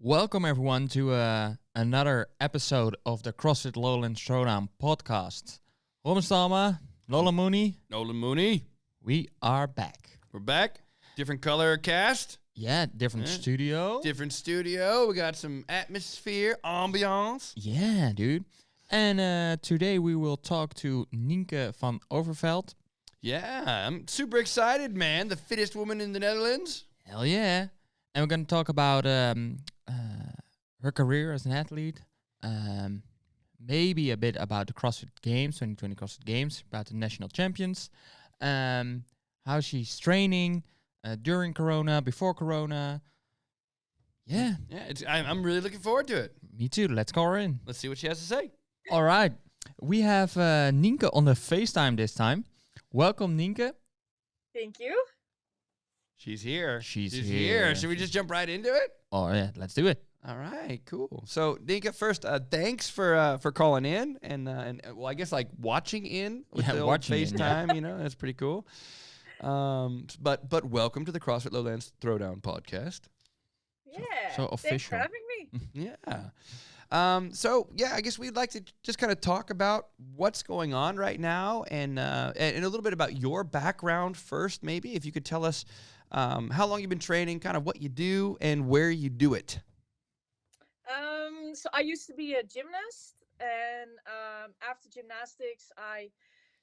Welcome everyone to another episode of the CrossFit Lowlands Throwdown podcast. Romestama, Nolan Mooney, we are back. We're back. Different color cast. Yeah, different studio. Different studio. We got some atmosphere, ambiance. Yeah, dude. And today we will talk to Nienke van Overveld. Yeah, I'm super excited, man. The fittest woman in the Netherlands. Hell yeah. And we're going to talk about her career as an athlete, maybe a bit about the CrossFit Games, 2020 CrossFit Games, about the national champions, how she's training during Corona, before Corona. Yeah. I'm really looking forward to it. Me too. Let's call her in. Let's see what she has to say. All right. We have Nienke on the FaceTime this time. Welcome, Nienke. Thank you. She's here. She's here. Should we just jump right into it? Oh, yeah. Let's do it. All right, cool. So, Nienke, first, thanks for calling in and well, I guess like watching in with the old FaceTime. You know, that's pretty cool. But welcome to the CrossFit Lowlands Throwdown podcast. Yeah. So official. Thanks for having me. Yeah. So yeah, I guess we'd like to just kind of talk about what's going on right now and a little bit about your background first, maybe if you could tell us how long you've been training, kind of what you do and where you do it. So I used to be a gymnast, and after gymnastics, I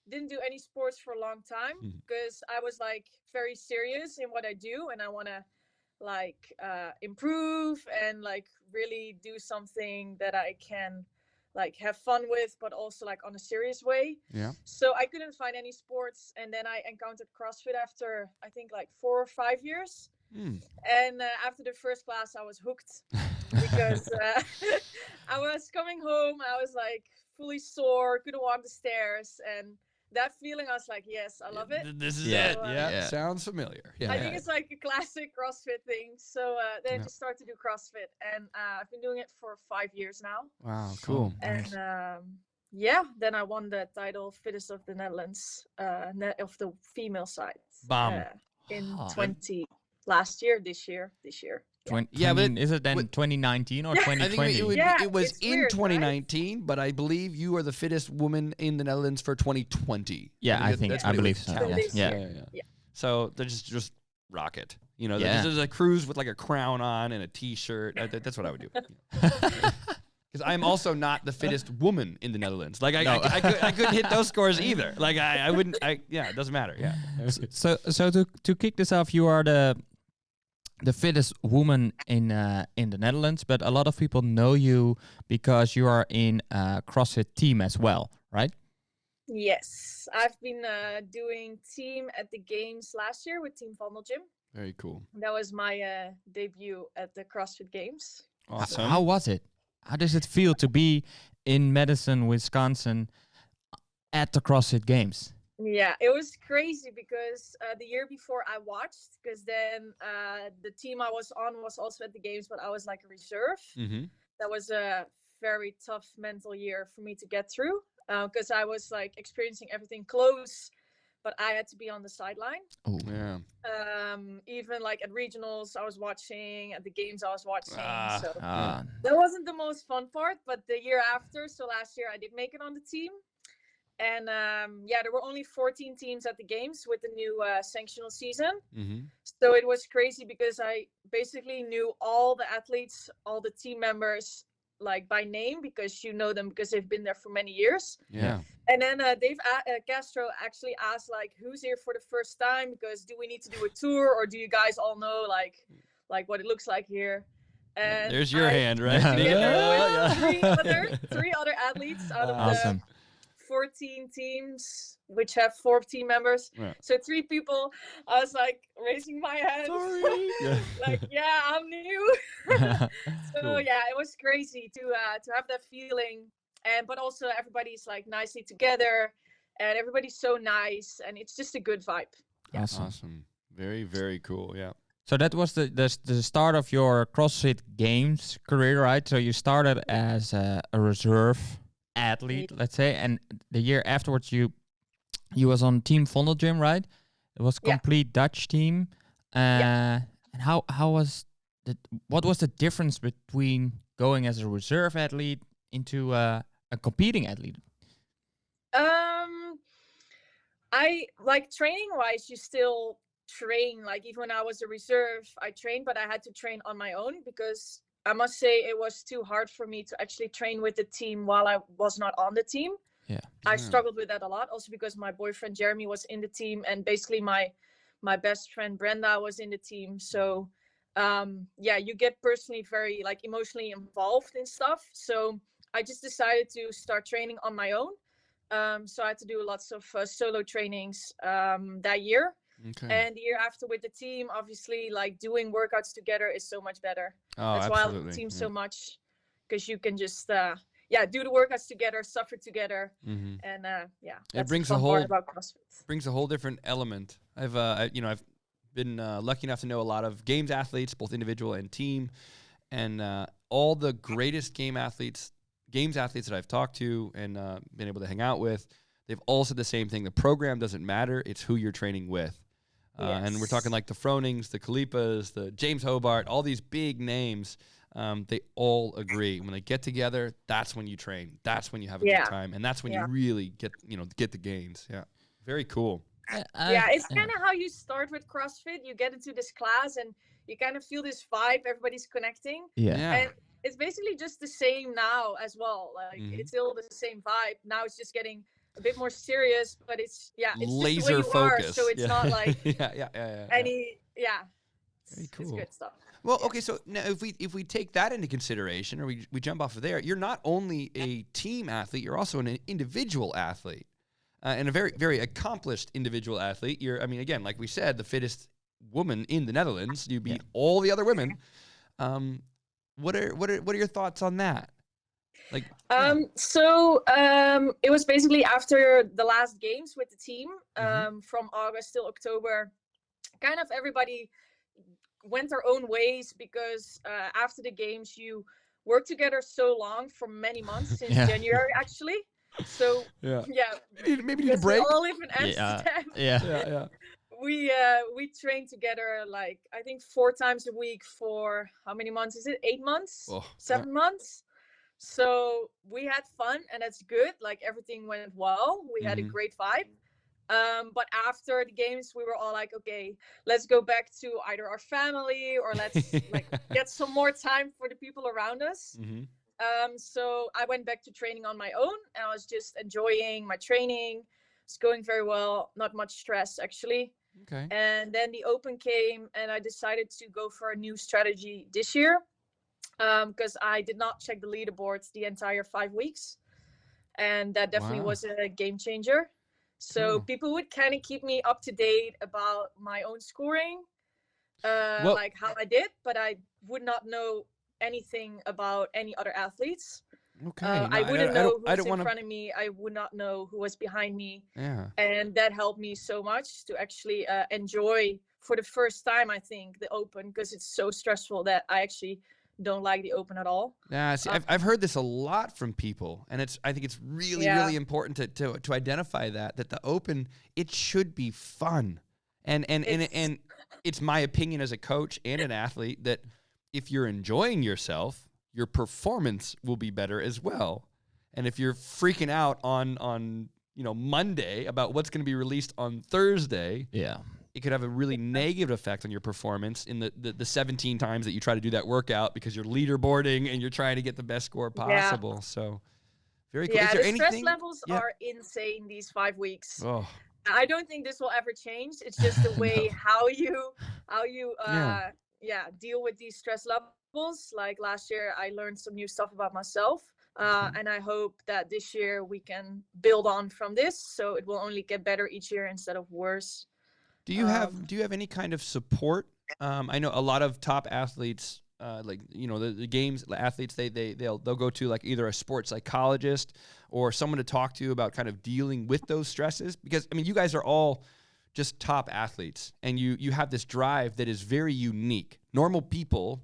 didn't do any sports for a long time because I was like very serious in what I do, and I want to like improve and like really do something that I can like have fun with, but also like on a serious way. Yeah. So I couldn't find any sports, and then I encountered CrossFit after I think like 4 or 5 years. And after the first class, I was hooked because I was coming home. I was like fully sore, couldn't walk the stairs, and that feeling, I was like, yes, I love it. This is Yeah. it. Yeah. Sounds familiar. Yeah. I think it's like a classic CrossFit thing. So then I just started to do CrossFit, and I've been doing it for 5 years now. Wow. Cool. And then I won the title Fittest of the Netherlands, of the female side. Bam. In this year. But is it then 2019 or 2020? I think it was it's in weird, 2019, right? But I believe you are the fittest woman in the Netherlands for 2020. Yeah, I believe so. Yeah. So they're just rock it. You know, Yeah. there's a cruise with like a crown on and a T-shirt. That's what I would do. Because I'm also not the fittest woman in the Netherlands. Like I couldn't hit those scores either. Like I wouldn't. It doesn't matter. Yeah. So to kick this off, you are the fittest woman in the Netherlands, but a lot of people know you because you are in a CrossFit team as well, right? Yes, I've been doing team at the games last year with Team Gym. Very cool. That was my debut at the CrossFit Games. Awesome. How was it? How does it feel to be in Madison, Wisconsin at the CrossFit Games? Yeah, it was crazy because the year before I watched, because then the team I was on was also at the games, but I was like a reserve. Mm-hmm. That was a very tough mental year for me to get through because I was like experiencing everything close, but I had to be on the sideline. Oh, Yeah. Even like at regionals, I was watching, at the games, I was watching. So Ah. that wasn't the most fun part, but the year after, so last year I did make it on the team. And there were only 14 teams at the games with the new sanctional season. Mm-hmm. So it was crazy because I basically knew all the athletes, all the team members, like by name, because you know them because they've been there for many years. Yeah. And then Dave Castro actually asked, like, who's here for the first time? Because do we need to do a tour, or do you guys all know like what it looks like here? And There's your hand, right? Three other athletes out of Awesome. the 14 teams, which have 4 team members. Right. So 3 people, I was like raising my hand. Sorry. Like, yeah, I'm new. So Cool. yeah, it was crazy to have that feeling. But also everybody's like nicely together, and everybody's so nice, and it's just a good vibe. Yeah. Awesome. Very, very cool. Yeah. So that was the start of your CrossFit Games career, right? So you started as a reserve athlete, let's say, and the year afterwards you was on Team Gym, right? It was complete Dutch team. And how was what was the difference between going as a reserve athlete into a competing athlete? I like training wise, you still train. Like even when I was a reserve, I trained, but I had to train on my own because I must say it was too hard for me to actually train with the team while I was not on the team. Yeah. I struggled with that a lot, also because my boyfriend Jeremy was in the team, and basically my best friend Brenda was in the team. So yeah, you get personally very like emotionally involved in stuff. So I just decided to start training on my own. So I had to do lots of solo trainings that year. Okay. And the year after with the team, obviously, like doing workouts together is so much better. Oh, That's why I love the team so much, because you can just do the workouts together, suffer together, and yeah, that's brings the a fun whole part about CrossFit. brings a whole different element. I've been lucky enough to know a lot of games athletes, both individual and team, and all the greatest games athletes that I've talked to and been able to hang out with, they've all said the same thing. The program doesn't matter; it's who you're training with. And we're talking like the Fronings, the Kalipas, the James Hobart, all these big names. They all agree when they get together. That's when you train. That's when you have a good time, and that's when you really get the gains. Yeah, very cool. It's kind of how you start with CrossFit. You get into this class and you kind of feel this vibe. Everybody's connecting. And it's basically just the same now as well. Like it's still the same vibe. Now it's just getting a bit more serious, but it's laser just the way you focus. Are, so it's not like any very cool. It's good stuff. Well, okay, so now if we take that into consideration, or we jump off of there, you're not only a team athlete, you're also an individual athlete, and a very, very accomplished individual athlete. You're, I mean, again, like we said, the fittest woman in the Netherlands. You beat all the other women. What are your thoughts on that? Like, it was basically after the last games with the team, from August till October, kind of everybody went their own ways, because after the games you work together so long for many months, since January actually. So maybe need a break. We all live in Amsterdam. We train together, like I think 4 times a week for how many months is it? 8 months? 7 months? So we had fun, and that's good. Like everything went well. We had a great vibe. But after the games, we were all like, okay, let's go back to either our family, or let's like get some more time for the people around us. So I went back to training on my own, and I was just enjoying my training. It's going very well. Not much stress actually. Okay. And then the Open came, and I decided to go for a new strategy this year. Because I did not check the leaderboards the entire 5 weeks, and that definitely was a game changer. So people would kind of keep me up to date about my own scoring, like how I did, but I would not know anything about any other athletes. Okay. I wouldn't know who was in front of me. I would not know who was behind me. Yeah. And that helped me so much to actually enjoy for the first time, I think, the Open, because it's so stressful that I actually don't like the Open at all. Yeah, see, I've heard this a lot from people, and I think it's really really important to identify that the Open, it should be fun, and it's my opinion as a coach and an athlete that if you're enjoying yourself, your performance will be better as well. And if you're freaking out on Monday about what's going to be released on Thursday, it could have a really negative effect on your performance in the 17 times that you try to do that workout, because you're leaderboarding and you're trying to get the best score possible. So very cool. Yeah, Is there the stress levels are insane these 5 weeks. Oh. I don't think this will ever change. It's just the way how you deal with these stress levels. Like last year, I learned some new stuff about myself. And I hope that this year we can build on from this, so it will only get better each year instead of worse. Do you have any kind of support? I know a lot of top athletes, the games athletes, they'll go to like either a sports psychologist or someone to talk to about kind of dealing with those stresses. Because I mean, you guys are all just top athletes, and you have this drive that is very unique. Normal people,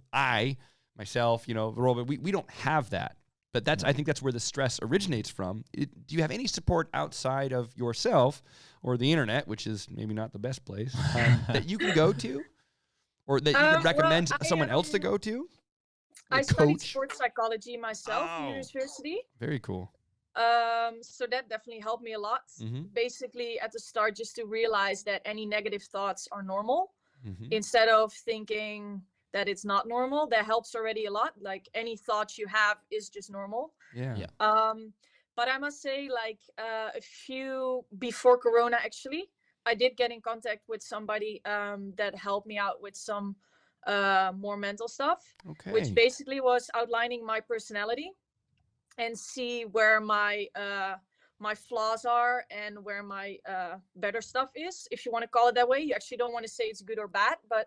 myself, Robert, we don't have that. But I think that's where the stress originates from. Do you have any support outside of yourself or the internet, which is maybe not the best place, that you can go to? or that you could recommend well, someone else to go to? I A studied coach? sports psychology myself in Oh. university. Very cool. So that definitely helped me a lot. Mm-hmm. Basically, at the start, just to realize that any negative thoughts are normal Mm-hmm. instead of thinking that it's not normal. That helps already a lot. Like any thoughts you have is just normal. Yeah. Yeah. But I must say, like a few before Corona, actually, I did get in contact with somebody that helped me out with some more mental stuff, Okay. which basically was outlining my personality and see where my flaws are and where my better stuff is, if you want to call it that way. You actually don't want to say it's good or bad, but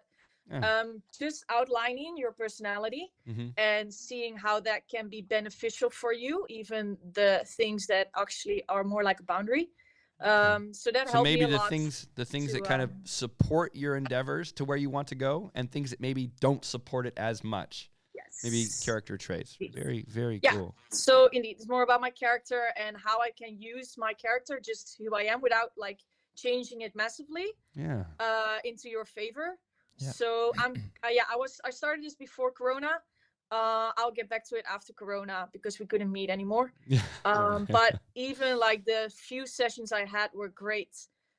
Yeah. just outlining your personality Mm-hmm. and seeing how that can be beneficial for you, even the things that actually are more like a boundary. So that So helped maybe me a lot. the things to, that kind of um, support your endeavors to where you want to go, and things that maybe don't support it as much. Yes. Maybe character traits. Very, very Yeah. cool. So indeed, it's more about my character and how I can use my character, just who I am, without like changing it massively Yeah. into your favor. Yeah. So I started this before Corona. I'll get back to it after Corona because we couldn't meet anymore. But even like the few sessions I had were great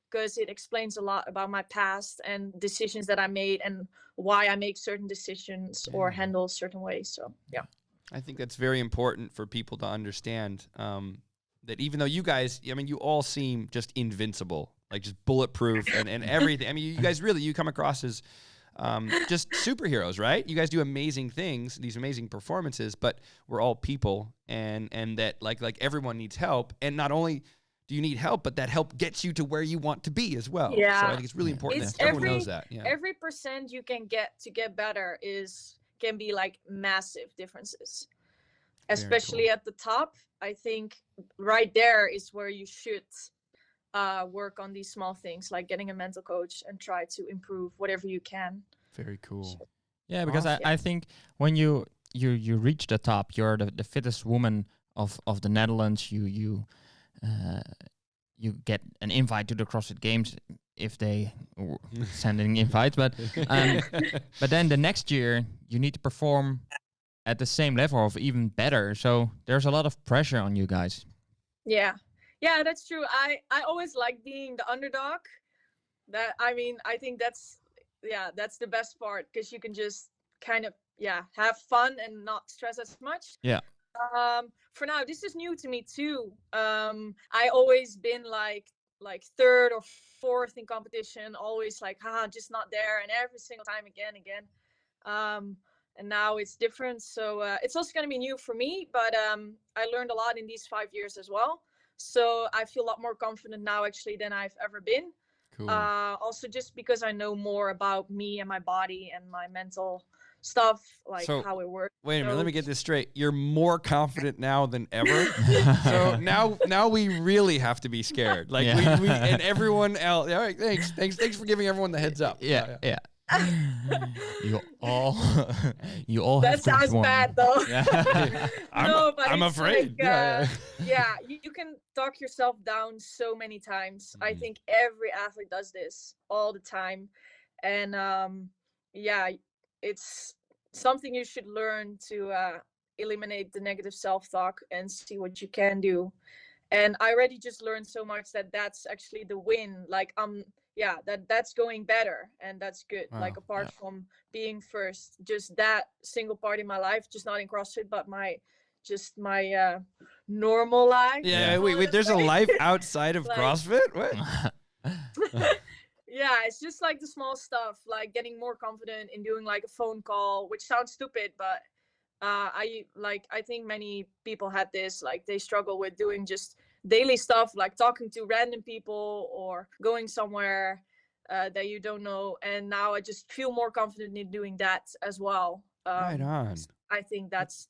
because it explains a lot about my past and decisions that I made and why I make certain decisions or Yeah. handle certain ways. So yeah. I think that's very important for people to understand, that even though you guys, I mean, you all seem just invincible, like just bulletproof and everything. I mean, you guys really, you come across as just superheroes, right? You guys do amazing things, these amazing performances, but we're all people, and that like everyone needs help. And not only do you need help, but that help gets you to where you want to be as well. Yeah. So I think it's really important It's that everyone knows that. Yeah. Every percent you can get to get better can be like massive differences. Especially at the top. I think right there is where you should work on these small things, like getting a mental coach and try to improve whatever you can. Very cool. Yeah, because Awesome. I think when you reach the top, you're the fittest woman of the Netherlands. You get an invite to the CrossFit Games if they sending invites, but then the next year you need to perform at the same level or even better. So there's a lot of pressure on you guys. Yeah, that's true. I always like being the underdog. I think that's the best part because you can just kind of have fun and not stress as much. Yeah. For now, this is new to me too. I always been like third or fourth in competition, always like just not there, and every single time again. And now it's different, so it's also gonna be new for me. But I learned a lot in these 5 years as well, so I feel a lot more confident now actually than I've ever been. Cool. Also, just because I know more about me and my body and my mental stuff, like So, how it works. Wait a minute, So- let me get this straight. You're more confident now than ever. So now we really have to be scared. Like Yeah. we and everyone else. All right, thanks for giving everyone the heads up. Yeah. you all That have to sounds perform. bad though. Yeah. I'm it's afraid. Like, you can talk yourself down so many times. I Mhm. think every athlete does this all the time, and it's something you should learn to eliminate the negative self-talk and see what you can do. And I already just learned so much that's actually the win. Like that's going better, and that's good. Wow, Like apart from being first, just that single part in my life, just not in CrossFit, but my normal life. Yeah, wait, let's there's a say. life outside of Like- CrossFit? What? Yeah, it's just like the small stuff, like getting more confident in doing like a phone call, which sounds stupid, but I think many people had this, like they struggle with doing just daily stuff, like talking to random people or going somewhere that you don't know. And now I just feel more confident in doing that as well. Right on. I think that's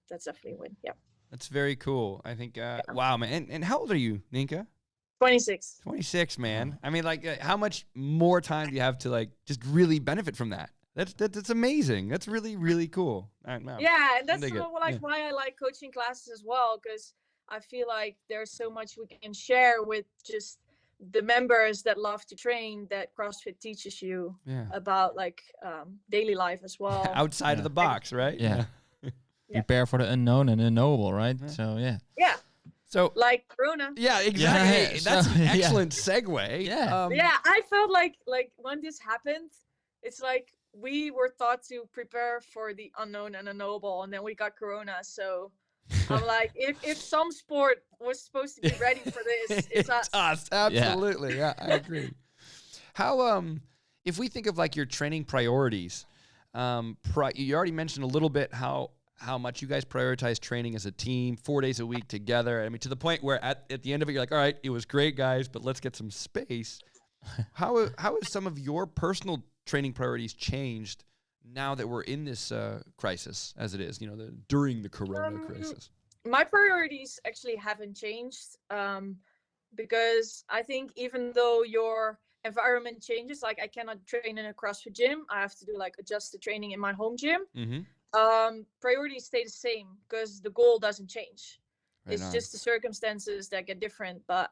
definitely a win. Yeah. That's very cool. I think, wow, man. And how old are you, Nienke? 26. 26, man. I mean, like, how much more time do you have to, like, just really benefit from that? That's amazing. That's really, really cool. Wow. Yeah, and that's dig it. why I like coaching classes as well, because I feel like there's so much we can share with just the members that love to train, that CrossFit teaches you about like daily life as well. Outside of the box, right? Yeah. Prepare for the unknown and unknowable, right? So Yeah. So like Corona. Yeah, exactly. Yeah. That's So, an excellent segue. Yeah. I felt like when this happened, it's like we were taught to prepare for the unknown and unknowable, and then we got Corona. So I'm like, if some sport was supposed to be ready for this, it's us. Absolutely. Yeah, I agree. How if we think of like your training priorities, you already mentioned a little bit how much you guys prioritize training as a team, 4 days a week together. I mean, to the point where at the end of it, you're like, all right, it was great, guys, but let's get some space. How have some of your personal training priorities changed now that we're in this crisis, as it is, during the Corona crisis? My priorities actually haven't changed because I think even though your environment changes, like I cannot train in a CrossFit gym, I have to do like adjusted training in my home gym. Mm-hmm. Priorities stay the same because the goal doesn't change. Right it's on. just the circumstances that get different, but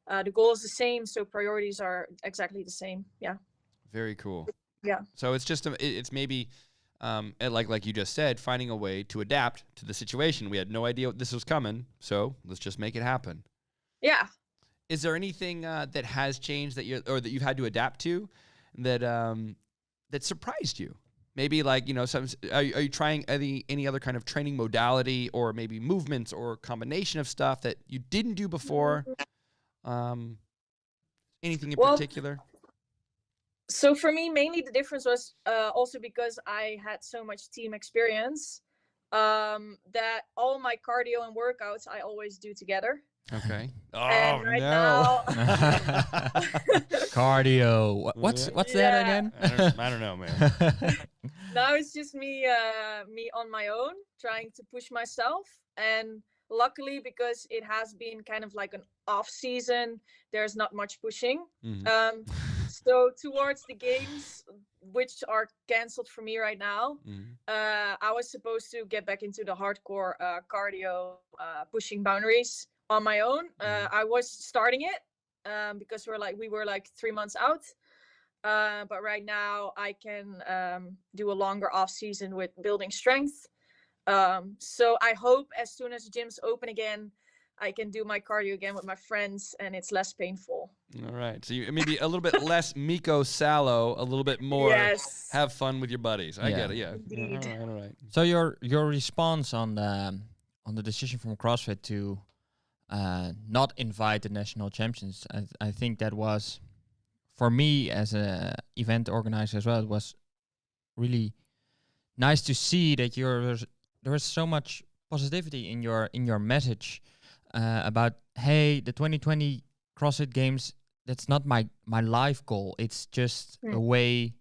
the goal is the same, so priorities are exactly the same. Yeah. Very cool. Yeah. So it's just it's maybe like you just said, finding a way to adapt to the situation. We had no idea this was coming, so let's just make it happen. Yeah. Is there anything that has changed that you've had to adapt to that that surprised you? Maybe like, are you trying any other kind of training modality, or maybe movements or combination of stuff that you didn't do before? Anything in particular? So for me, mainly the difference was also because I had so much team experience that all my cardio and workouts I always do together. Okay. And right now, cardio. What's that again? I don't know, man. Now it's just me on my own, trying to push myself. And luckily, because it has been kind of like an off season, there's not much pushing. Mm-hmm. So towards the games, which are canceled for me right now, I was supposed to get back into the hardcore cardio, pushing boundaries on my own. I was starting it because we were like 3 months out. But right now I can do a longer off season with building strength. So I hope as soon as the gyms open again, I can do my cardio again with my friends and it's less painful. All right. So you maybe a little bit less Miko Salo, a little bit more have fun with your buddies. I get it. Yeah. Indeed. All right. So your response on the decision from CrossFit to not invite the national champions, I think that was, for me as a event organizer as well, it was really nice to see that there was so much positivity in your message about, hey, the 2020 CrossFit Games, that's not my life goal. It's just a way.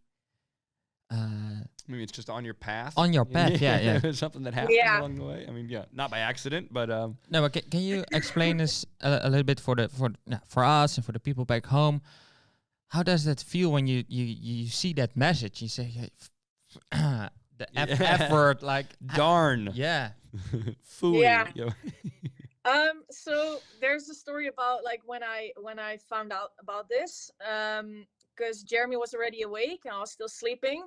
Maybe it's just on your path. On your path, yeah. Something that happened along the way. I mean, not by accident, but no. But can you explain this a little bit for us and for the people back home? How does that feel when you see that message? You say the effort, like darn, Fooey. Yeah. So there's a story about like when I found out about this, because Jeremy was already awake and I was still sleeping.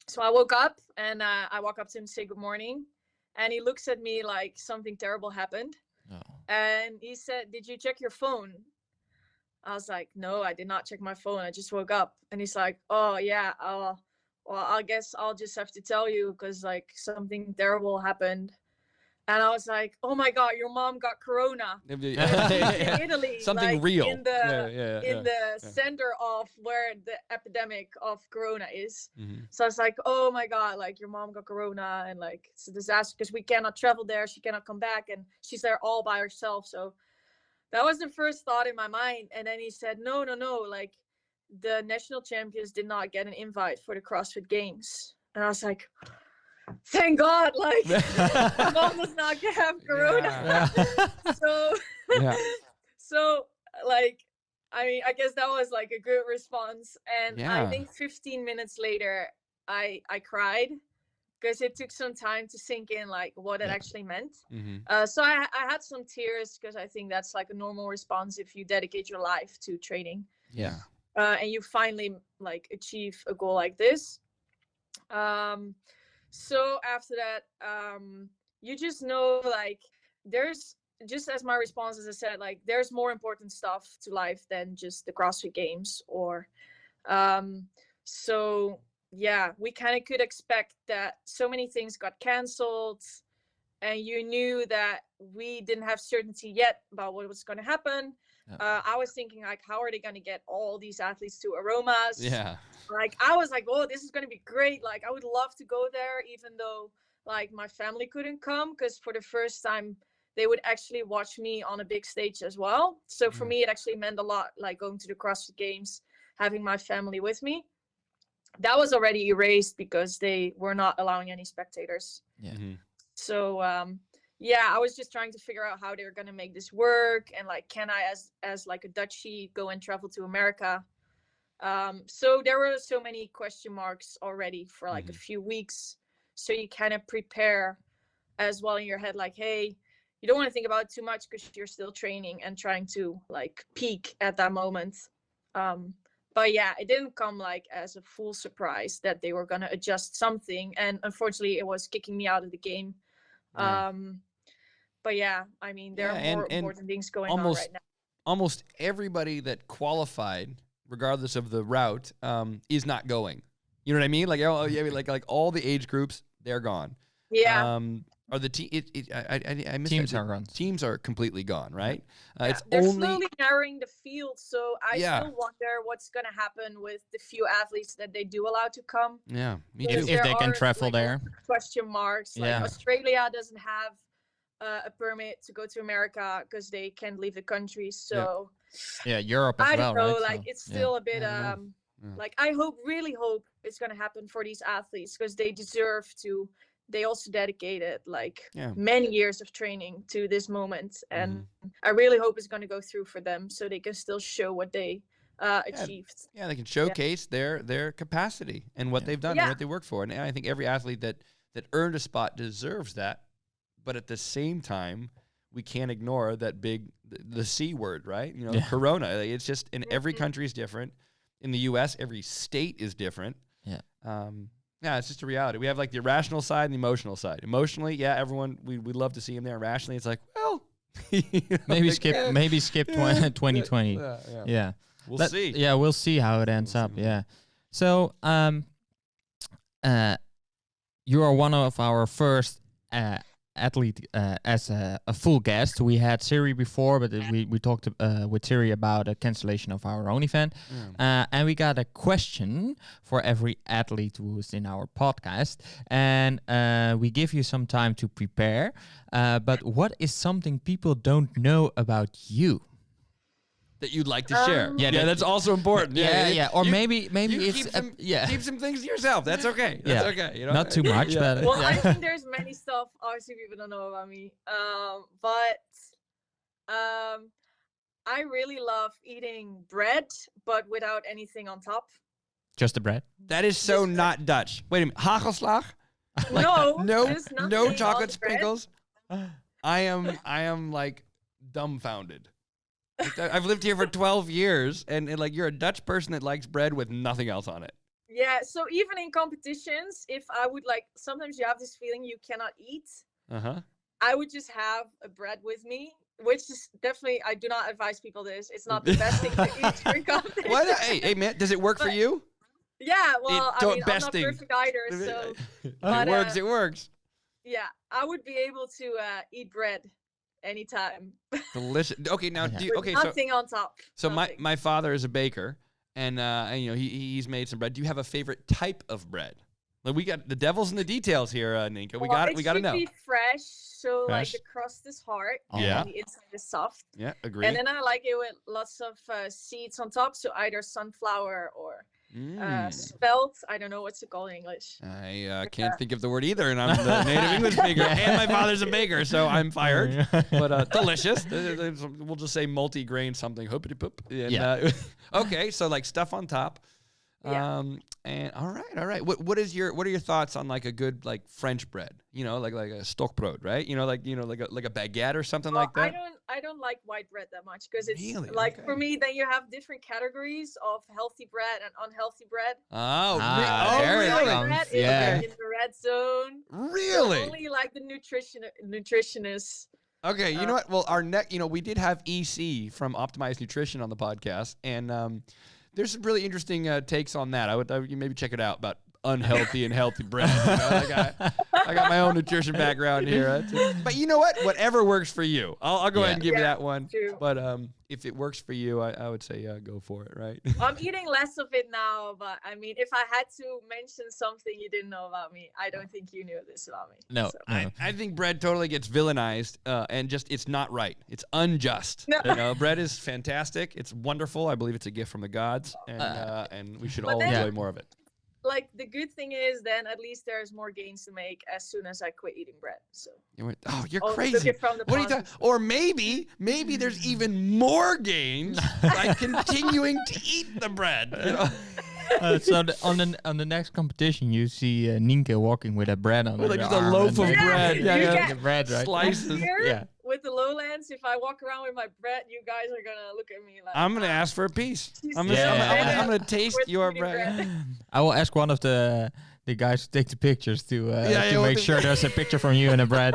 So I woke up and I walk up to him to say good morning, and he looks at me like something terrible happened. And he said, "Did you check your phone?" I was like, "No, I did not check my phone. I just woke up." And he's like, "Oh yeah, well, I guess I'll just have to tell you because like something terrible happened." And I was like, "Oh my God, your mom got Corona in Italy, something like, real in the center of where the epidemic of Corona is." Mm-hmm. So I was like, "Oh my God, like your mom got Corona and like it's a disaster because we cannot travel there. She cannot come back and she's there all by herself." So that was the first thought in my mind. And then he said, no, like the national champions did not get an invite for the CrossFit Games. And I was like, thank God, like mom does not have Corona. So like, I mean, I guess that was like a good response. And I think 15 minutes later, I cried because it took some time to sink in like what it actually meant. Mm-hmm. So I had some tears because I think that's like a normal response if you dedicate your life to training. Yeah. And you finally like achieve a goal like this. So after that, you just know like there's, just as my response, as I said, like there's more important stuff to life than just the CrossFit Games. Or so yeah, we kind of could expect that so many things got canceled, and you knew that we didn't have certainty yet about what was going to happen. I was thinking like, how are they going to get all these athletes to Aromas? Yeah. Like I was like, oh, this is going to be great. Like I would love to go there, even though like my family couldn't come, because for the first time they would actually watch me on a big stage as well. So for me, it actually meant a lot, like going to the CrossFit Games, having my family with me. That was already erased because they were not allowing any spectators. Yeah. Mm-hmm. So yeah, I was just trying to figure out how they were going to make this work, and like, can I as like a Dutchie go and travel to America? So there were so many question marks already for like a few weeks. So you kind of prepare as well in your head, like, hey, you don't want to think about it too much because you're still training and trying to like peak at that moment. But yeah, it didn't come like as a full surprise that they were going to adjust something. And unfortunately, it was kicking me out of the game. Yeah. But yeah, I mean, there are more important things going on right now. Almost everybody that qualified, regardless of the route, is not going. You know what I mean? Like, oh yeah, like all the age groups, they're gone. Yeah. Are the I missed Teams that. are gone. Teams are completely gone, right? It's they're only slowly narrowing the field, so I still wonder what's going to happen with the few athletes that they do allow to come. Yeah, me too. Because If they can are, travel like, there. Question marks. Like Yeah. Australia doesn't have a permit to go to America because they can't leave the country. So Yeah, Europe as I well, don't know. right? Like So, it's still a bit Yeah. like I really hope it's going to happen for these athletes, because they deserve to. They also dedicated like many years of training to this moment, and I really hope it's going to go through for them, so they can still show what they achieved. Yeah, they can showcase their capacity and what they've done and what they worked for. And I think every athlete that earned a spot deserves that. But at the same time, we can't ignore that the C word, right? You know, Corona. Like, it's just in every country is different. In the U.S., every state is different. Yeah. Yeah, it's just a reality. We have like the irrational side and the emotional side. Emotionally, yeah, everyone we'd love to see him there. Rationally, it's like, well, maybe skip 2020. Yeah. We'll see. Yeah, we'll see how it ends up. Yeah. So, you are one of our first athlete as a full guest. We had Siri before, but we talked with Siri about a cancellation of our own event. And we got a question for every athlete who's in our podcast. And we give you some time to prepare. But what is something people don't know about you? That you'd like to share. Yeah, that's also important. Or maybe it's keep some things to yourself. That's okay. That's okay. You know? Not too much, but well, I think there's many stuff obviously people don't know about me. But I really love eating bread, but without anything on top. Just the bread. That is so not Dutch. Wait a minute, hagelslag? No chocolate sprinkles. I am like dumbfounded. I've lived here for 12 years, and like you're a Dutch person that likes bread with nothing else on it. Yeah, so even in competitions, if I would like, sometimes you have this feeling you cannot eat. I would just have a bread with me, which is definitely, I do not advise people this. It's not the best thing to eat during competition. What? Hey, man, does it work for you? Yeah, well, I mean, I'm not perfect either, so. It works. Yeah, I would be able to eat bread anytime. Delicious. Okay, now nothing on top. So my father is a baker, and you know he's made some bread. Do you have a favorite type of bread? Like, we got the devil's in the details here, Nienke. We got to know. It should be fresh, so like the crust is hard, and the inside is soft. Yeah, agree. And then I like it with lots of seeds on top, so either sunflower or spelt. I don't know what's it called in English. I can't think of the word either, and I'm the native English speaker, and my father's a baker, so I'm fired. But delicious. We'll just say multi-grain something. Hoopity poop. Okay, so like stuff on top. And all right. What are your thoughts on like a good like French bread? You know, like a stokbrood, right? Like a baguette or something like that. I don't like white bread that much because it's Really? like Okay. for me. Then you have different categories of healthy bread and unhealthy bread. Oh, there it really? comes. Bread is Yeah. in the red zone. Really? So only like the nutritionists. Okay, you know what? Well, we did have EC from Optimized Nutrition on the podcast, and there's some really interesting takes on that. I would you maybe check it out about unhealthy and healthy bread. I got my own nutrition background here, but you know what? Whatever works for you, I'll go ahead and give you that one. True. But if it works for you, I would say go for it. Right? I'm eating less of it now, but I mean, if I had to mention something you didn't know about me, I don't think you knew this about me. No, So. I think bread totally gets villainized, and just it's not right. It's unjust. No. Bread is fantastic. It's wonderful. I believe it's a gift from the gods, and we should But all then- enjoy more of it. Like the good thing is, then at least there's more gains to make as soon as I quit eating bread. So. You're I'll crazy. look it from the What are you talking? positive. Or maybe there's even more gains by continuing to eat the bread. You know? So on the next competition, you see Nienke walking with a bread on Like her just a arm loaf and of then- bread. Yeah, you get the bread, right? slices. Here, Yeah. with the lowlands, if I walk around with my bread, you guys are gonna look at me like. I'm gonna ask for a piece. She's I'm Yeah. gonna taste with your eating bread. I will ask one of the guys to take the pictures to well, make sure there's a picture from you and the bread.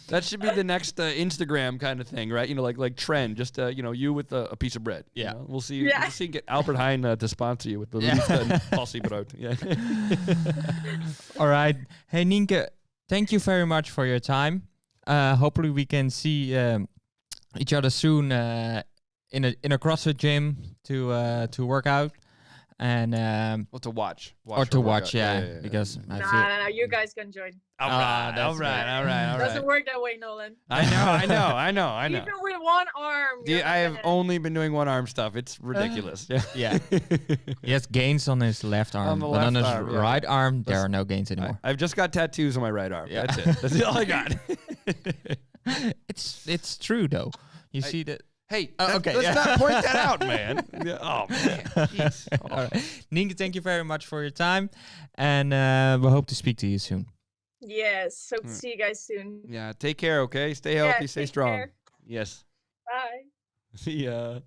That should be the next Instagram kind of thing, right? Like trend. Just you with a piece of bread. Yeah. We'll see. Yeah. We'll see. Get Albert Heijn to sponsor you with the Yeah. Possibrood. Yeah. All right. Hey, Nienke, thank you very much for your time. Hopefully we can see each other soon in a CrossFit gym to work out and Well, to watch. or to her watch, workout. yeah, because I No, feel no, you guys can join. All Ah, right. that's All right. Doesn't work that way, Nolan. I know. Even with one arm. Dude, you're not I have gonna- only been doing one arm stuff. It's ridiculous. Yeah. yeah. He has gains on his left arm, the but on his left arm, yeah. right arm there Listen, are no gains anymore. I've just got tattoos on my right arm. Yeah. That's it. That's all I got. It's true though. You see that. Hey, okay, let's yeah. not point that out, man. Yeah, oh, man. Jeez. Oh. All right. Nienke, thank you very much for your time, and we hope to speak to you soon. Yes. Hope to see you guys soon. Yeah, take care, okay? Stay healthy, stay take strong. care. Yes. Bye. See ya.